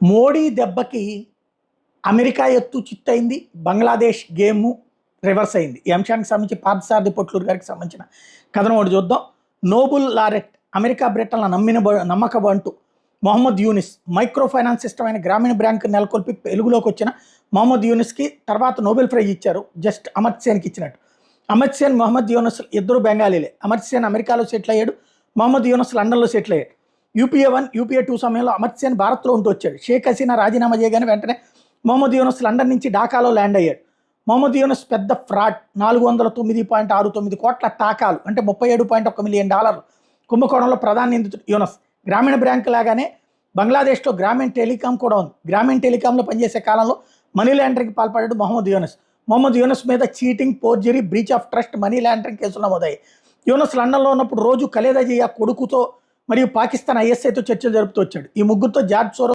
మోడీ దెబ్బకి అమెరికా ఎత్తు చిత్తయింది. Bangladesh game reverse అయింది. ఈ అంశానికి సంబంధించి పార్థసారథి పొట్లూరు గారికి సంబంధించిన కథనం ఒకటి చూద్దాం. నోబుల్ లారెట్ అమెరికా బ్రిటన్ల నమ్మక అంటూ Mohammad Yunus micro finance system అయిన గ్రామీణ బ్యాంక్ నెలకొల్పి వెలుగులోకి వచ్చిన మొహమ్మద్ యూనిస్కి తర్వాత నోబెల్ ప్రైజ్ ఇచ్చారు. జస్ట్ అమర్త్య సేన్కి ఇచ్చినట్టు. అమర్త్య సేన్ మొహమ్మద్ యూనిస్ ఇద్దరు బెంగాలీలే. అమర్త్య సేన్ అమెరికాలో సెటిల్ అయ్యాడు, మొహమ్మద్ యూనిస్ లండన్లో సెటిల్ అయ్యాడు. యూపీఏ 1 యూపీఏ 2 సమయంలో అమర్త్య సేన్ భారత్లో ఉంటూ వచ్చాడు. షేక్ హసీనా రాజీనామా చేయగానే వెంటనే మొహమ్మద్ యూనిస్ లండన్ నుంచి ఢాకాలో ల్యాండ్ అయ్యాడు. మొహమ్మద్ యూనిస్ పెద్ద ఫ్రాడ్. 409.69 కోట్ల టాకాలు అంటే $37.1 మిలియన్ కుంభకోణంలో ప్రధాన నిందితుడు యూనిస్. గ్రామీణ బ్యాంక్ లాగానే బంగ్లాదేశ్లో గ్రామీణ టెలికాం కూడా ఉంది. గ్రామీణ టెలికాంలో పనిచేసే కాలంలో మనీ లాండరింగ్కి పాల్పడ్డాడు మొహమ్మద్ యూనిస్. మొహమ్మద్ యూనిస్ మీద cheating, forgery, breach of trust, money laundering కేసులు నమోదయ్యాయి. యూనిస్ లండన్లో ఉన్నప్పుడు రోజు ఖలేదా జియా కొడుకుతో మరియు పాకిస్తాన్ ఐఎస్ఐతో చర్చలు జరుపుతూ వచ్చాడు. ఈ ముగ్గురుతో జార్జ్ సోరోస్